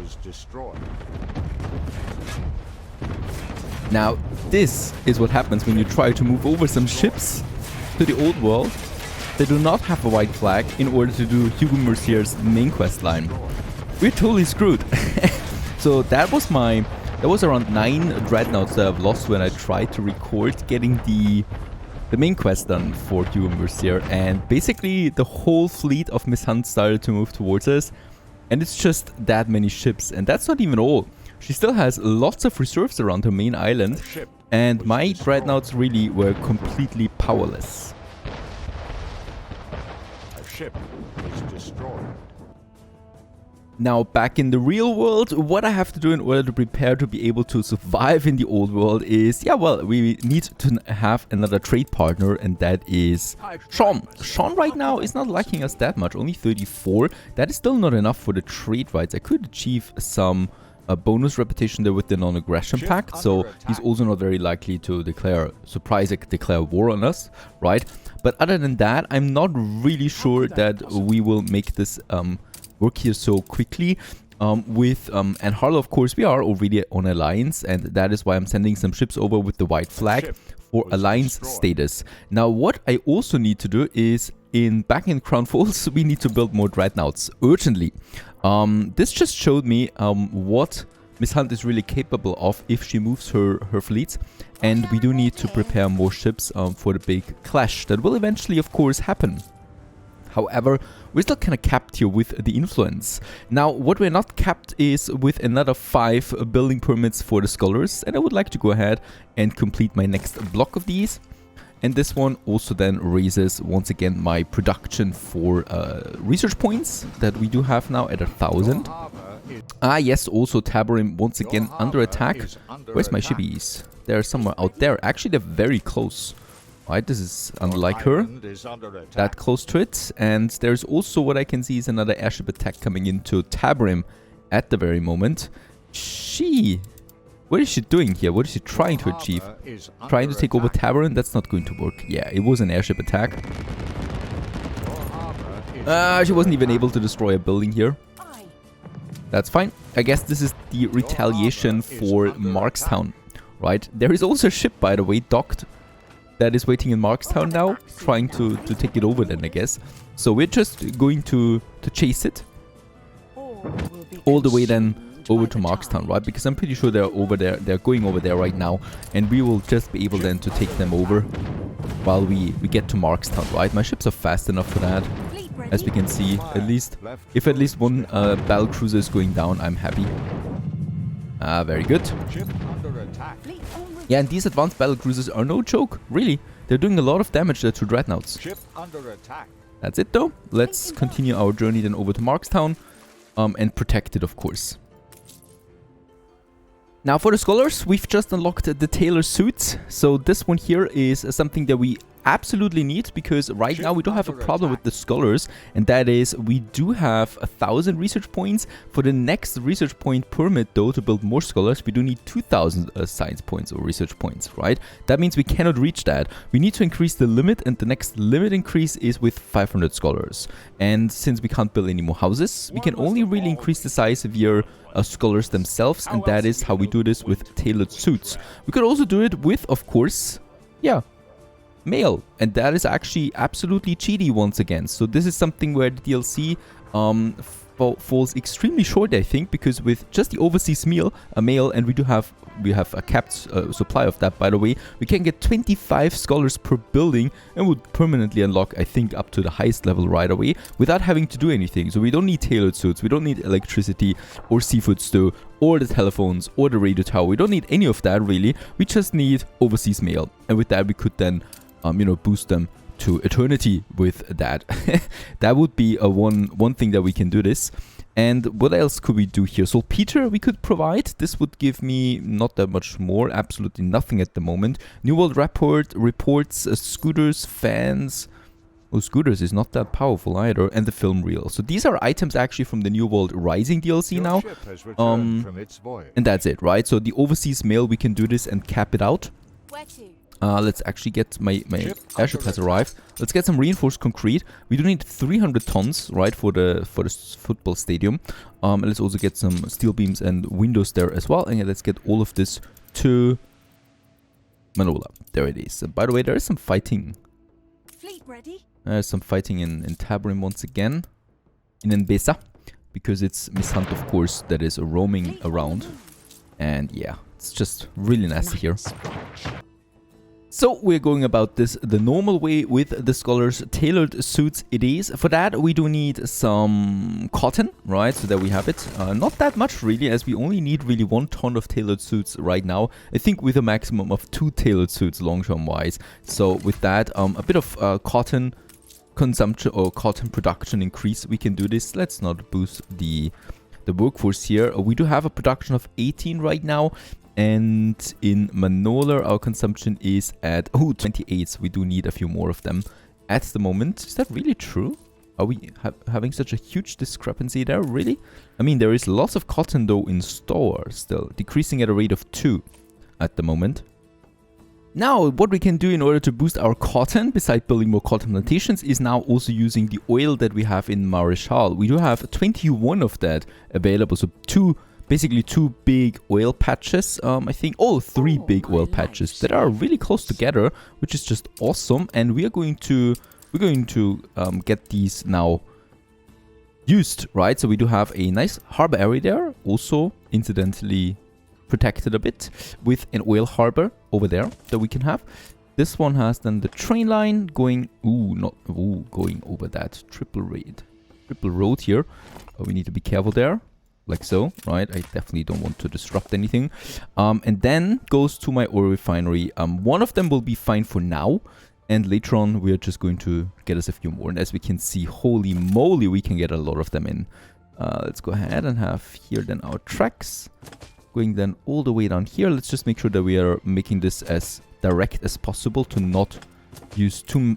was destroyed. Now, this is what happens when you try to move over some ships to the old world. They do not have a white flag in order to do Hugo Mercier's main quest line. We're totally screwed. So that was around 9 dreadnoughts that I've lost when I tried to record getting the main quest done for Hugo Mercier, and basically the whole fleet of Miss Hunt started to move towards us, and it's just that many ships, and that's not even all. She still has lots of reserves around her main island, and my dreadnoughts really were completely powerless. A ship was destroyed. Now, back in the real world, what I have to do in order to prepare to be able to survive in the old world is, we need to have another trade partner, and that is Sean. Sean right now is not liking us that much, only 34. That is still not enough for the trade rights. I could achieve some bonus reputation there with the non-aggression pact, so he's also not very likely to declare war on us, right? But other than that, I'm not really sure that we will make this work here so quickly. With and Harlow, of course, we are already on alliance, and that is why I'm sending some ships over with the white flag for alliance status. Now, what I also need to do is back in Crown Falls, we need to build more dreadnoughts urgently. This just showed me what Miss Hunt is really capable of if she moves her fleets, and we do need to prepare more ships for the big clash that will eventually, of course, happen. However, we're still kind of capped here with the influence. Now, what we're not capped is with another 5 building permits for the scholars, and I would like to go ahead and complete my next block of these. And this one also then raises once again my production for research points that we do have now at 1,000. Ah yes, also Tabarim once again under attack. Where's my shippies? They're somewhere out there. Actually, they're very close. Right, this is unlike her, that close to it. And there's also what I can see is another airship attack coming into Tabarim at the very moment. What is she doing here? What is she trying to achieve? Trying to take over Tabarim? That's not going to work. Yeah, it was an airship attack. She wasn't even able to destroy a building here. That's fine. I guess this is the retaliation for Markstown, right? There is also a ship, by the way, docked, that is waiting in Markstown now, trying to take it over then, I guess. So we're just going to chase it all the way then over to Markstown, right? Because I'm pretty sure they're over there, they're going over there right now, and we will just be able then to take them over while we get to Markstown, right? My ships are fast enough for that, as we can see. At least, if at least one battle cruiser is going down, I'm happy. Very good. Yeah, and these advanced battle cruisers are no joke, really. They're doing a lot of damage there to dreadnoughts. That's it though. Let's continue our journey then over to Markstown and protect it, of course. Now for the scholars, we've just unlocked the tailor suits. So this one here is something that we absolutely need, because right now we don't have a problem with the scholars, and that is we do have 1,000 research points. For the next research point permit though, to build more scholars, we do need 2,000 science points or research points, right? That means we cannot reach that. We need to increase the limit, and the next limit increase is with 500 scholars. And since we can't build any more houses, we can only really increase the size of your scholars themselves, and that is how we do this with tailored suits. We could also do it with, of course, mail, and that is actually absolutely cheaty once again. So this is something where the DLC falls extremely short, I think, because with just the overseas mail, and we have a capped supply of that, by the way, we can get 25 scholars per building and would permanently unlock, I think, up to the highest level right away without having to do anything. So we don't need tailored suits, we don't need electricity or seafood stew or the telephones or the radio tower. We don't need any of that really. We just need overseas mail, and with that we could then boost them to eternity with that. That would be one thing that we can do this. And what else could we do here? So Peter we could provide. This would give me not that much more, absolutely nothing at the moment. New World reports, scooters, fans. Oh, scooters is not that powerful either, and the film reel. So these are items actually from the New World Rising DLC now. And that's it, right? So the overseas mail, we can do this and cap it out. Let's actually get my airship has arrived. Let's get some reinforced concrete. We do need 300 tons, right, for the football stadium. And let's also get some steel beams and windows there as well. And let's get all of this to Manola. There it is. By the way, there is some fighting. Fleet ready? There's some fighting in Tabrim once again. In Nbesa. Because it's Miss Hunt, of course, that is roaming around. And yeah, it's just really nasty here. So we're going about this the normal way with the scholars tailored suits it is. For that we do need some cotton, right? So that we have it. Not that much really, as we only need really 1 ton of tailored suits right now. I think with a maximum of 2 tailored suits long term wise. So with that, a bit of cotton consumption or cotton production increase, we can do this. Let's not boost the workforce here. We do have a production of 18 right now. And in Manola, our consumption is at 28. So we do need a few more of them at the moment. Is that really true? Are we having such a huge discrepancy there? Really? I mean, there is lots of cotton though in store still, decreasing at a rate of 2 at the moment. Now, what we can do in order to boost our cotton, besides building more cotton plantations, is now also using the oil that we have in Marechal. We do have 21 of that available, so basically 2 big oil patches, I think. Oh, 3 big oil patches that are really close together, which is just awesome. And we're going to get these now used, right? So we do have a nice harbor area there, also incidentally protected a bit with an oil harbor over there that we can have. This one has then the train line going, going over that triple road here. We need to be careful there. Like so, right? I definitely don't want to disrupt anything. And then goes to my oil refinery. One of them will be fine for now. And later on, we're just going to get us a few more. And as we can see, holy moly, we can get a lot of them in. Let's go ahead and have here then our tracks. Going then all the way down here. Let's just make sure that we are making this as direct as possible to not use too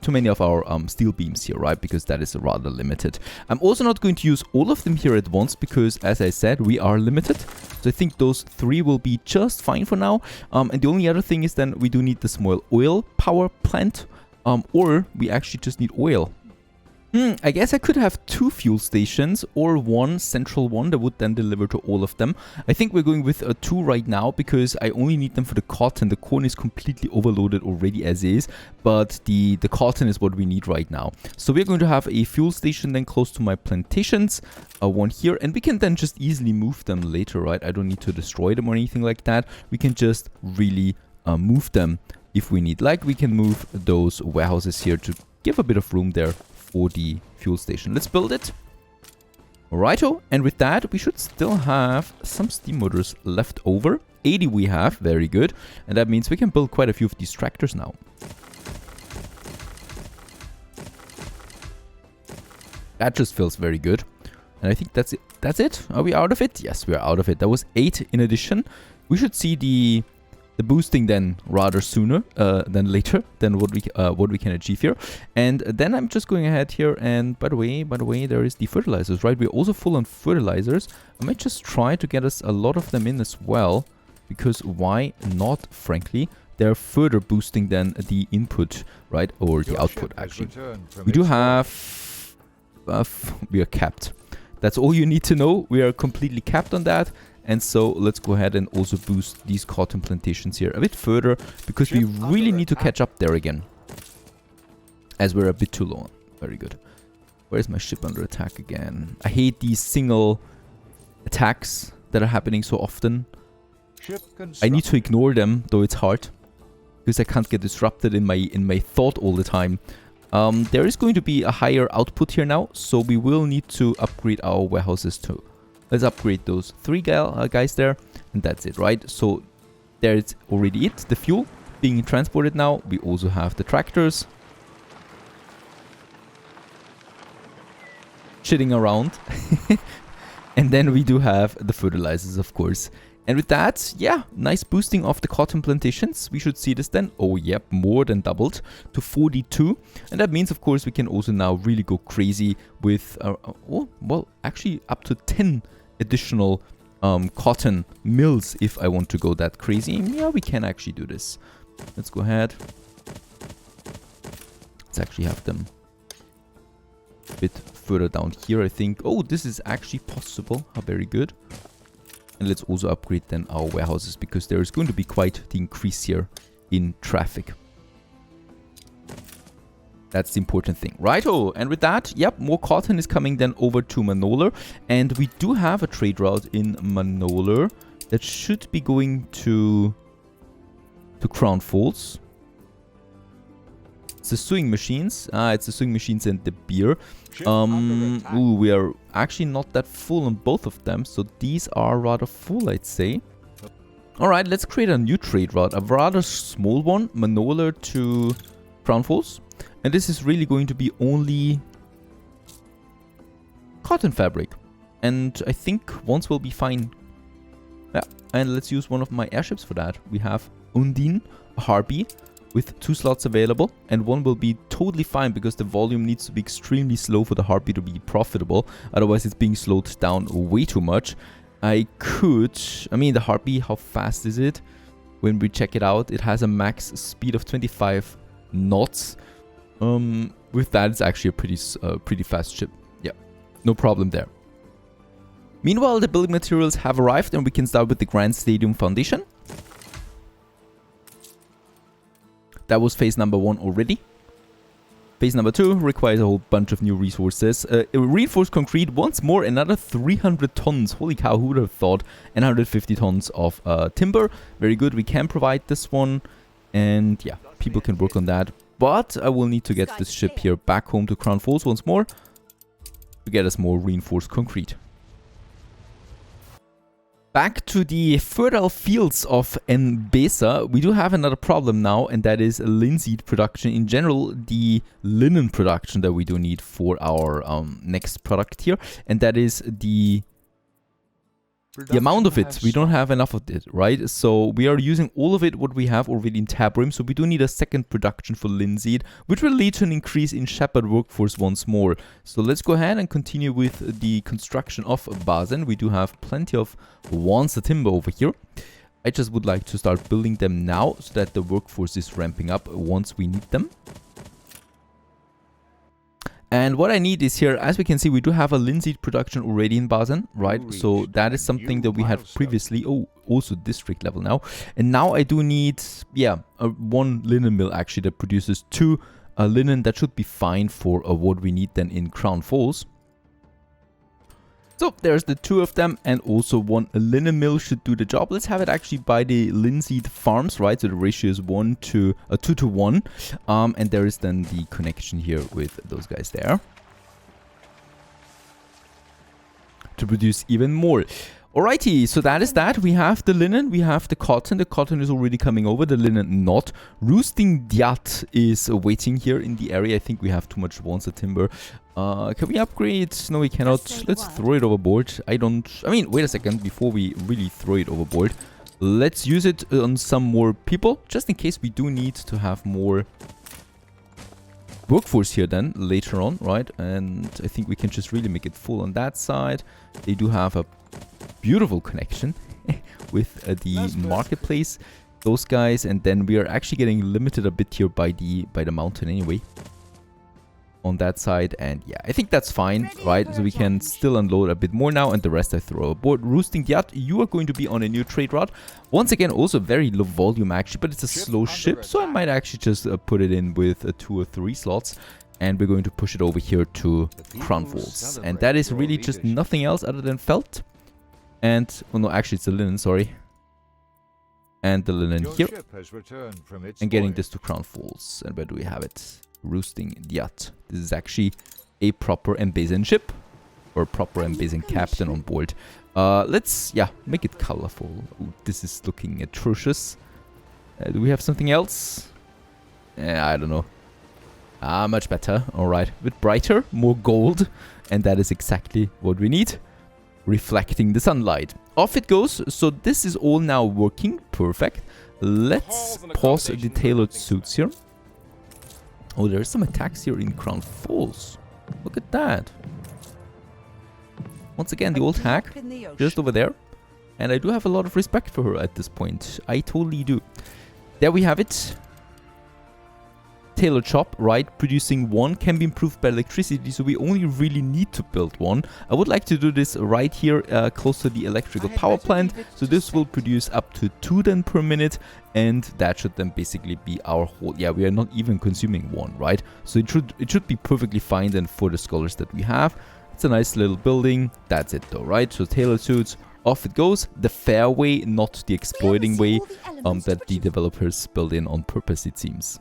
many of our steel beams here, right? Because that is rather limited. I'm also not going to use all of them here at once because, as I said, we are limited. So I think those 3 will be just fine for now. And the only other thing is then we do need the small oil power plant, or we actually just need oil. I guess I could have 2 fuel stations or 1 central one that would then deliver to all of them. I think we're going with 2 right now because I only need them for the cotton. The corn is completely overloaded already as is, but the cotton is what we need right now. So we're going to have a fuel station then close to my plantations, 1 here, and we can then just easily move them later, right? I don't need to destroy them or anything like that. We can just really move them if we need. Like we can move those warehouses here to give a bit of room there for the fuel station. Let's build it. Alrighto, and with that we should still have some steam motors left over. 80 we have, very good. And that means we can build quite a few of these tractors now. That just feels very good. And I think that's it. That's it. Are we out of it? Yes, we are out of it. That was 8 in addition. We should see the boosting then rather sooner than later than what we can achieve here. And then I'm just going ahead here, and by the way, there is the fertilizers, right? We're also full on fertilizers. I might just try to get us a lot of them in as well, because why not, frankly? They're further boosting then the input, right? Or the output, actually. We do have we are capped. That's all you need to know. We are completely capped on that. And so let's go ahead and also boost these cotton plantations here a bit further, because we really need to catch up there again, as we're a bit too low. Very good. Where's my ship under attack again? I hate these single attacks that are happening so often. I need to ignore them, though it's hard, because I can't get disrupted in my thought all the time. There is going to be a higher output here now, so we will need to upgrade our warehouses too. Let's upgrade those 3 guys there, and that's it, right? So there's already it, the fuel being transported now. We also have the tractors shitting around. And then we do have the fertilizers, of course. And with that, yeah, nice boosting of the cotton plantations. We should see this then. Oh, yep, more than doubled to 42. And that means, of course, we can also now really go crazy with, well, actually up to 10 additional cotton mills if I want to go that crazy. Yeah, we can actually do this. Let's go ahead. Let's actually have them a bit further down here, I think. Oh, this is actually possible. How very good. And let's also upgrade then our warehouses, because there is going to be quite the increase here in traffic. That's the important thing. Righto, and with that, yep, more cotton is coming then over to Manolar. And we do have a trade route in Manolar that should be going to Crown Falls. It's the sewing machines. It's the sewing machines and the beer. Ooh, we are actually not that full on both of them. So these are rather full, I'd say. Alright, let's create a new trade route. A rather small one. Manolar to Crown Falls. And this is really going to be only cotton fabric. And I think once will be fine. Yeah, and let's use one of my airships for that. We have Undine, a Harpy, with 2 slots available. And one will be totally fine because the volume needs to be extremely slow for the Harpy to be profitable. Otherwise it's being slowed down way too much. I mean the Harpy, how fast is it? When we check it out, it has a max speed of 25 knots. With that, it's actually a pretty fast ship. Yeah, no problem there. Meanwhile, the building materials have arrived and we can start with the Grand Stadium Foundation. That was phase number 1 already. Phase number 2 requires a whole bunch of new resources. Reinforced concrete, once more, another 300 tons. Holy cow, who would have thought? And 150 tons of timber. Very good, we can provide this one. And yeah, people can work on that. But I will need to get this ship here back home to Crown Falls once more to get us more reinforced concrete. Back to the fertile fields of Mbesa, we do have another problem now, and that is linseed production. In general, the linen production that we do need for our next product here, and that is the amount of it. We don't have enough of it, right? So we are using all of it, what we have already in Tabrim. So we do need a second production for linseed, which will lead to an increase in shepherd workforce once more. So let's go ahead and continue with the construction of Basen. We do have plenty of Wansa timber over here. I just would like to start building them now so that the workforce is ramping up once we need them. And what I need is here, as we can see, we do have a linseed production already in Basen, right? So that is something that we had previously. Oh, also district level now. And now I do need, yeah, one linen mill actually that produces 2 linen. That should be fine for what we need then in Crown Falls. So there's the 2 of them, and also 1 linen mill should do the job. Let's have it actually by the linseed farms, right? So the ratio is 2 to 1. And there is then the connection here with those guys there to produce even more. Alrighty, so that is that. We have the linen, we have the cotton. The cotton is already coming over, the linen not. Roosting Dyat is waiting here in the area. I think we have too much Wansa timber. Can we upgrade? No, we cannot. Let's throw it overboard. I mean, wait a second. Before we really throw it overboard, let's use it on some more people, just in case we do need to have more workforce here then later on, right? And I think we can just really make it full on that side. They do have a beautiful connection with the marketplace, those guys, and then we are actually getting limited a bit here by the mountain anyway on that side. And yeah, I think that's fine, right? So we can still unload a bit more now, and the rest I throw aboard. Roosting Dyat, you are going to be on a new trade route once again. Also very low volume actually, but it's a slow ship, so I might actually just put it in with 2 or 3 slots. And we're going to push it over here to Crown Falls, and that is really just nothing else other than felt. And, oh no, actually it's the linen, sorry. And the linen here. And getting this to Crown Falls. And where do we have it? Roosting Dyat. This is actually a proper Mbazen ship. Or a proper Mbazen captain on board. Let's, yeah, make it colorful. Ooh, this is looking atrocious. Do we have something else? I don't know. Much better. Alright. A bit brighter, more gold. And that is exactly what we need. Reflecting the sunlight. Off it goes. So this is all now working. Perfect. Let's pause the tailored suits here. Oh, there's some attacks here in Crown Falls. Look at that. Once again, the old hack. Just over there. And I do have a lot of respect for her at this point. I totally do. there we have it. Tailor shop, right? Producing one can be improved by electricity, so we only really need to build one. I would like to do this right here, close to the electrical power plant. So this will produce up to 2 then per minute, and that should then basically be our whole. Yeah, we are not even consuming one, right? So it should be perfectly fine then for the scholars that we have. It's a nice little building. That's it though, right? So tailor suits. Off it goes, the fair way, not the exploiting way that the developers build in on purpose, it seems.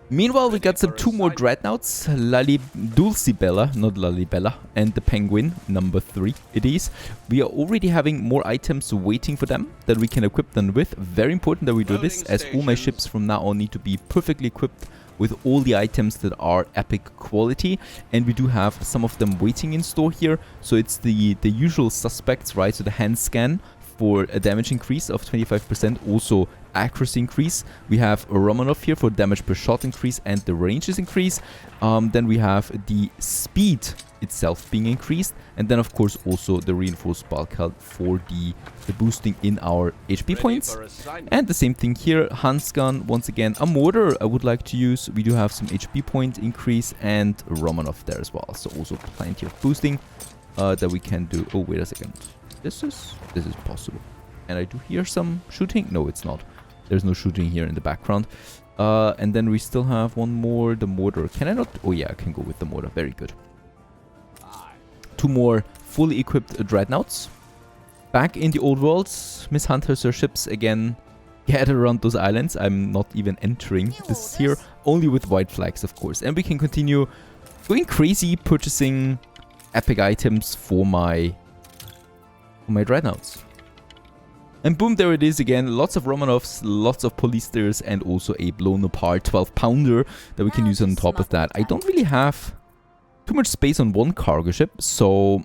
Meanwhile, we got some 2 more dreadnoughts, Dulcibella, not Lalibella, and the Penguin, number 3 it is. We are already having more items waiting for them that we can equip them with. Very important that we do this, as all my ships from now on need to be perfectly equipped with all the items that are epic quality, and we do have some of them waiting in store here. So it's the usual suspects, right? So the hand scan for a damage increase of 25%, also accuracy increase. We have a Romanov here for damage per shot increase and the ranges increase. Then we have the speed itself being increased, and then of course also the reinforced bulkhead for the boosting in our HP points. And the same thing here, Hansgun, once again a mortar I would like to use. We do have some HP point increase and Romanov there as well, so also plenty of boosting that we can do. Oh, wait a second, this is possible, and I do hear some shooting. No, it's not. There's no shooting here in the background. And then we still have one more, the mortar. Can I not? Oh yeah, I can go with the mortar. Very good. 2 more fully equipped dreadnoughts. Back in the old world, Miss Hunt has her ships again gather around those islands. I'm not even entering this here, only with white flags, of course. And we can continue going crazy, purchasing epic items for my dreadnoughts. And boom, there it is again. Lots of Romanovs, lots of Polisters, and also a blown apart 12-pounder that we can use on top of that. I don't really have too much space on one cargo ship, so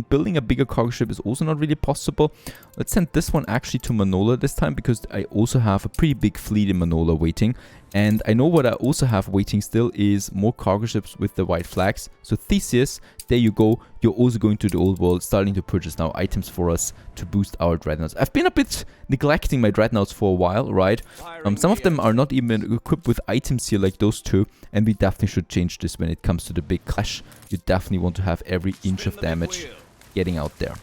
building a bigger cargo ship is also not really possible. Let's send this one actually to Manola this time, because I also have a pretty big fleet in Manola waiting. And I know what I also have waiting still is more cargo ships with the white flags. So Theseus, there you go. You're also going to the old world, starting to purchase now items for us to boost our dreadnoughts. I've been a bit neglecting my dreadnoughts for a while, right? Some of them are not even equipped with items here, like those 2. And we definitely should change this when it comes to the big clash. You definitely want to have every inch of damage getting out there.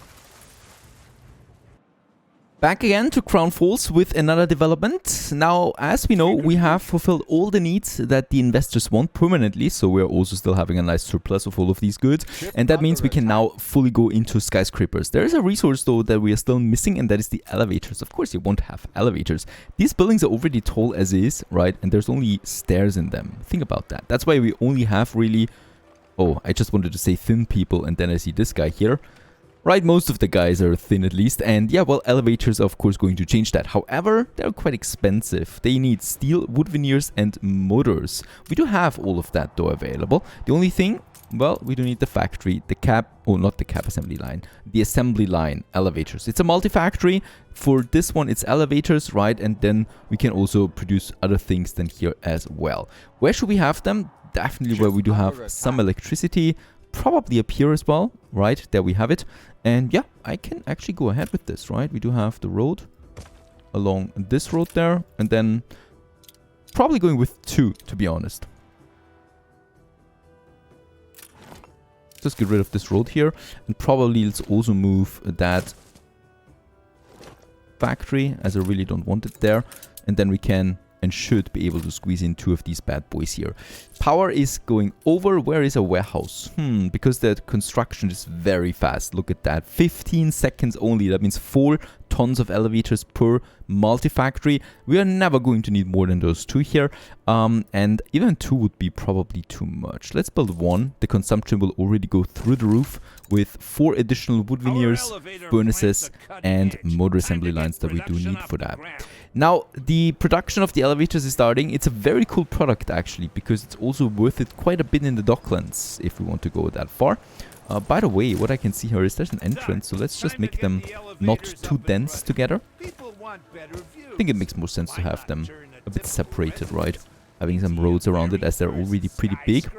Back again to Crown Falls with another development. Now, as we know, we have fulfilled all the needs that the investors want permanently, so we're also still having a nice surplus of all of these goods, and that means we can now fully go into skyscrapers. There is a resource though that we are still missing, and that is the elevators. Of course, you won't have elevators. These buildings are already tall as is, right? And there's only stairs in them. Think about that. That's why we only have really... Oh, I just wanted to say thin people, and then I see this guy here. Right, most of the guys are thin at least, and yeah, well, elevators are of course going to change that. However, they're quite expensive. They need steel, wood veneers, and motors. We do have all of that though available. The only thing, well, we do need the factory, the cab, oh, not the cab assembly line, the assembly line elevators. It's a multi-factory. For this one, it's elevators, right? And then we can also produce other things than here as well. Where should we have them? Definitely where we do have some electricity. Probably up here as well, right? There we have it. And yeah, I can actually go ahead with this, right? We do have the road along this road there, and then probably going with 2, to be honest. Just get rid of this road here, and probably let's also move that factory, as I really don't want it there, and then we can and should be able to squeeze in 2 of these bad boys here. Power is going over. Where is a warehouse? Because the construction is very fast. Look at that. 15 seconds only. That means 4 tons of elevators per multi-factory. We are never going to need more than those 2 here. And even 2 would be probably too much. Let's build 1. The consumption will already go through the roof with 4 additional wood veneers, furnaces, and motor assembly lines that we do need for that. Now, the production of the elevators is starting. It's a very cool product actually, because it's also worth it quite a bit in the docklands if we want to go that far. By the way, what I can see here is there's an entrance, so let's just make them not too dense together. I think it makes more sense to have them a bit separated, right? Having some roads around it, as they're already pretty big.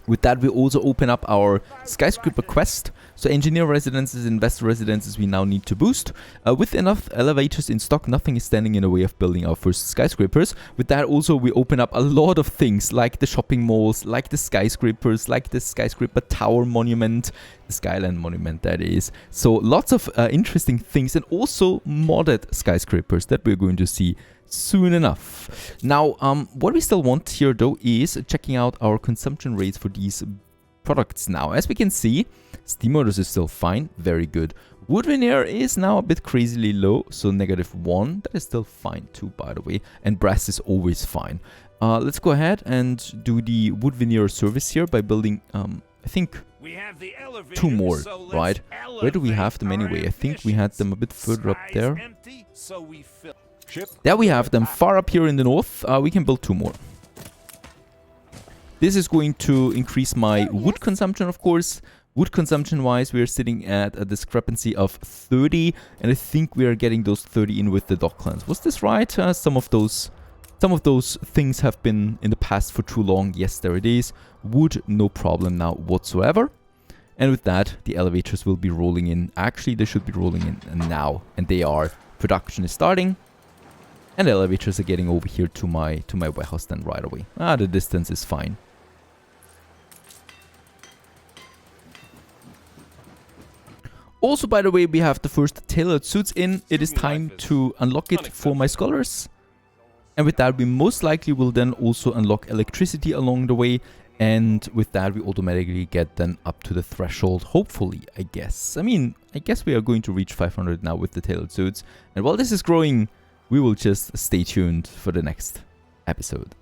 With that, we also open up our Skyscraper quest. So engineer residences, investor residences we now need to boost. With enough elevators in stock, nothing is standing in the way of building our first skyscrapers. With that also, we open up a lot of things like the shopping malls, like the skyscrapers, like the skyscraper tower monument, the skyline monument that is. So lots of interesting things, and also modded skyscrapers that we're going to see soon enough. Now, what we still want here though is checking out our consumption rates for these products now. As we can see, steam motors is still fine, very good. Wood veneer is now a bit crazily low, so -1, that is still fine too, by the way. And brass is always fine. Let's go ahead and do the wood veneer service here by building, I think, We have the 2 more, so let's right? Where do we have them anyway? I think we had them a bit further up there. Empty, so we fill. Ship. There we have them, far up here in the north. We can build 2 more. This is going to increase my wood consumption, of course. Wood consumption-wise, we are sitting at a discrepancy of 30, and I think we are getting those 30 in with the docklands. Was this right? Some of those things have been in the past for too long. Yes, there it is. Wood, no problem now whatsoever. And with that, the elevators will be rolling in. Actually, they should be rolling in now, and they are. Production is starting. And the elevators are getting over here to my warehouse then right away. The distance is fine. Also, by the way, we have the first tailored suits in. It is time to unlock it for my scholars. And with that, we most likely will then also unlock electricity along the way. And with that, we automatically get then up to the threshold, hopefully, I guess. I mean, I guess we are going to reach 500 now with the tailored suits. And while this is growing, we will just stay tuned for the next episode.